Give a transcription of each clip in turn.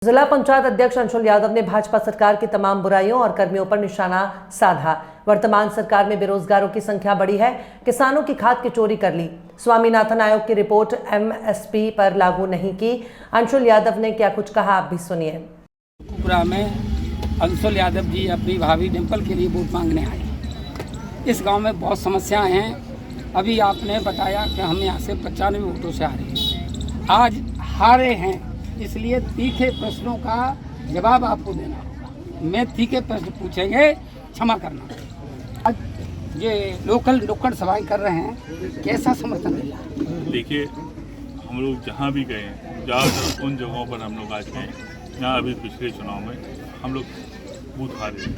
जिला पंचायत अध्यक्ष अंशुल यादव ने भाजपा सरकार की तमाम बुराइयों और कर्मियों पर निशाना साधा। वर्तमान सरकार में बेरोजगारों की संख्या बढ़ी है, किसानों की खाद की चोरी कर ली, स्वामीनाथन आयोग की रिपोर्ट एमएसपी पर लागू नहीं की। अंशुल यादव ने क्या कुछ कहा, आप भी सुनिए। कुपरा में अंशुल यादव जी अपनी भाभी डिम्पल के लिए वोट मांगने आए। इस गांव में बहुत समस्याएं हैं। अभी आपने बताया कि हम यहाँ से 95 वोटों से हारे हैं। आज हारे हैं, इसलिए तीखे प्रश्नों का जवाब आपको देना होगा। मैं तीखे प्रश्न पूछेंगे, क्षमा करना। आज ये लोकल नुक्कड़ सभाएं कर रहे हैं, कैसा समर्थन मिला? देखिए, हम लोग जहाँ भी गए, ज़्यादातर उन जगहों पर हम लोग आज गए जहाँ अभी पिछले चुनाव में हम लोग बूथ हारे,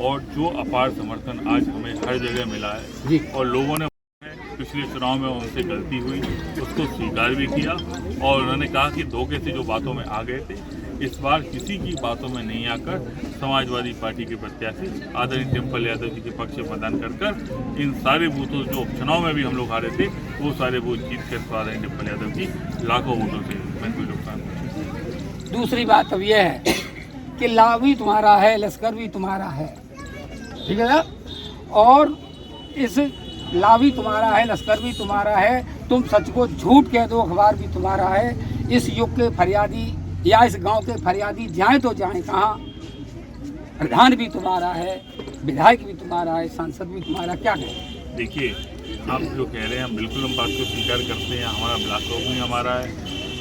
और जो अपार समर्थन आज हमें हर जगह मिला है और लोगों ने पिछले चुनाव में उनसे गलती हुई उसको स्वीकार भी किया और उन्होंने कहा कि धोखे से जो बातों में आ गए थे, इस बार किसी की बातों में नहीं आकर समाजवादी पार्टी के प्रत्याशी आदरणीय डिम्पल यादव जी के पक्ष में मतदान कर इन सारे बूथों जो उपचुनाव में भी हम लोग हारे थे, वो सारे बूथ जीत कर आदरणीय डिम्पल यादव जी लाखों वोटों से महत्वपूर्ण योगदान। दूसरी बात अब यह है कि लाभ भी तुम्हारा है, लश्कर भी तुम्हारा है, ठीक है ना? और इस लाभ भी तुम्हारा है, लश्कर भी तुम्हारा है, तुम सच को झूठ कह दो, अखबार भी तुम्हारा है। इस युग के फरियादी या इस गांव के फरियादी जाएं तो जाएं कहाँ? प्रधान भी तुम्हारा है, विधायक भी तुम्हारा है, सांसद भी तुम्हारा, क्या कहें? देखिए, आप जो कह रहे हैं हम बिल्कुल हम बात को स्वीकार करते हैं। हमारा ब्लॉक भी हमारा है,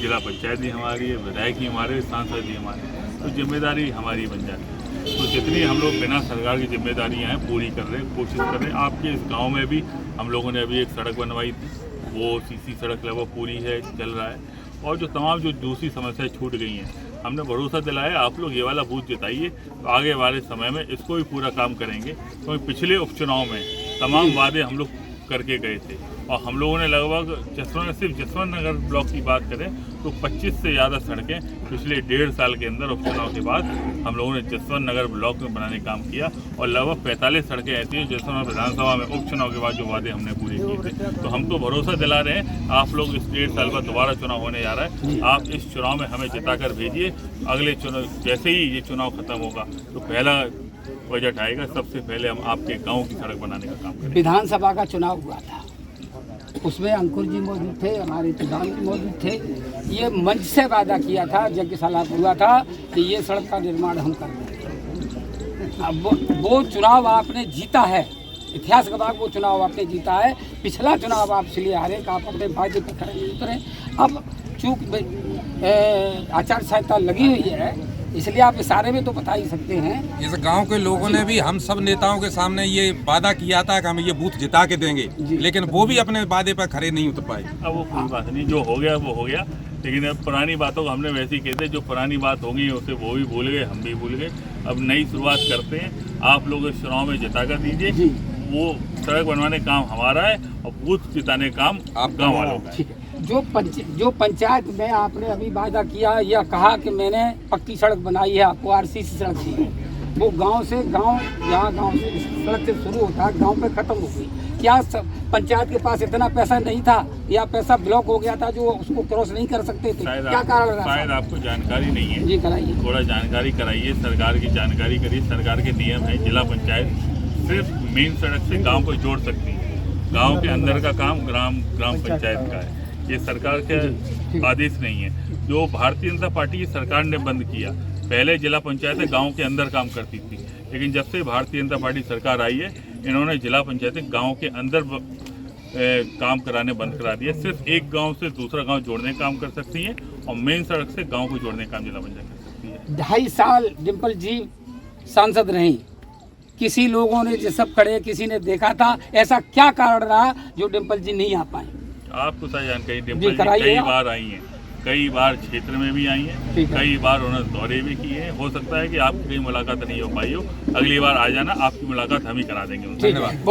जिला पंचायत भी हमारी है, विधायक भी हमारे, सांसद भी हमारे, तो जिम्मेदारी हमारी बन जाती है। तो जितनी हम लोग बिना सरकार की जिम्मेदारियां हैं पूरी कर रहे हैं, कोशिश कर रहे हैं। आपके इस गांव में भी हम लोगों ने अभी एक सड़क बनवाई थी, वो सीसी सड़क लगभग पूरी है, चल रहा है। और जो तमाम जो दूसरी समस्याएं छूट गई हैं, हमने भरोसा दिलाया आप लोग ये वाला बूथ जिताइए, तो आगे वाले समय में इसको भी पूरा काम करेंगे। क्योंकि पिछले उपचुनाव में तमाम वादे हम लोग करके गए थे और हम लोगों ने लगभग सिर्फ जसवंत नगर ब्लॉक की बात करें तो 25 से ज़्यादा सड़कें पिछले 1.5 साल के अंदर उपचुनाव के बाद हम लोगों ने जसवंत नगर ब्लॉक में बनाने का काम किया और लगभग 45 सड़कें ऐसी हैं जसवंत विधानसभा में उपचुनाव के बाद जो वादे हमने पूरे किए थे। तो हम तो भरोसा दिला रहे हैं, आप लोग इस 1.5 साल बाद दोबारा चुनाव होने जा रहा है, आप इस चुनाव में हमें जिता कर भेजिए। अगले चुनाव जैसे ही ये चुनाव खत्म होगा तो पहला बजट आएगा, सबसे पहले हम आपके गाँव की सड़क बनाने का काम करेंगे। विधानसभा का चुनाव हुआ था, उसमें अंकुर जी मौजूद थे, हमारे प्रधान जी मौजूद थे। ये मंच से वादा किया था, यज्ञ सलाह हुआ था कि ये सड़क का निर्माण हम कर देंगे। अब वो चुनाव आपने जीता है, इतिहास गवाह वो चुनाव आपने जीता है। पिछला चुनाव आप इसलिए हारे कि आप अपने वादे पर खड़े नहीं उतरे। अब चूँकि आचार संहिता लगी हुई है, इसलिए आप इशारे में तो बता ही सकते हैं। इस गांव के लोगों ने भी हम सब नेताओं के सामने ये वादा किया था कि हम ये बूथ जिता के देंगे, लेकिन वो भी अपने वादे पर खड़े नहीं उतर पाए। अब वो कोई बात नहीं, जो हो गया वो हो गया, लेकिन अब पुरानी बातों को हमने वैसे ही कहते, जो पुरानी बात हो गई उसे वो भी भूल गए, हम भी भूल गए। अब नई शुरुआत करते हैं, आप लोग इस चुनाव में जिता कर दीजिए। वो सड़क बनवाने का काम हमारा है और बूथ जिताने का काम आप गाँव वालों का है। जो पंचायत में आपने अभी वादा किया या कहा कि मैंने पक्की सड़क बनाई है, आपको आरसीसी सड़क दी है, वो गांव से गांव, यहाँ गांव से सड़क से शुरू होता है, गांव पे खत्म हो गई। क्या पंचायत के पास इतना पैसा नहीं था या पैसा ब्लॉक हो गया था जो उसको क्रॉस नहीं कर सकते थे? क्या कारण रहा? शायद आपको जानकारी नहीं है। जी कराइए, थोड़ा जानकारी कराइए, सरकार की जानकारी करिए। सरकार के नियम है, जिला पंचायत सिर्फ मेन सड़क से गाँव को जोड़ सकती है, गाँव के अंदर का काम ग्राम पंचायत का है। ये सरकार के आदेश नहीं है, जो भारतीय जनता पार्टी की सरकार ने बंद किया। पहले जिला पंचायतें गांव के अंदर काम करती थी, लेकिन जब से भारतीय जनता पार्टी सरकार आई है, इन्होंने जिला पंचायतें गांव के अंदर काम कराने बंद करा दिया। सिर्फ एक गांव से दूसरा गांव जोड़ने का काम कर सकती है और मेन सड़क से गांव को जोड़ने का काम जिला पंचायत कर सकती है। 2.5 साल डिम्पल जी सांसद रही, किसी लोगों ने जो सब खड़े, किसी ने देखा था, ऐसा क्या कारण रहा जो डिम्पल जी नहीं आ पाए? आपको सारी जानकारी, डिम्पल जी कई बार आई हैं, कई बार क्षेत्र में भी आई हैं, कई बार उन्होंने दौरे भी किए हैं। हो सकता है कि आपकी कहीं मुलाकात नहीं हो पाई हो, अगली बार आ जाना, आपकी मुलाकात हम ही करा देंगे। धन्यवाद।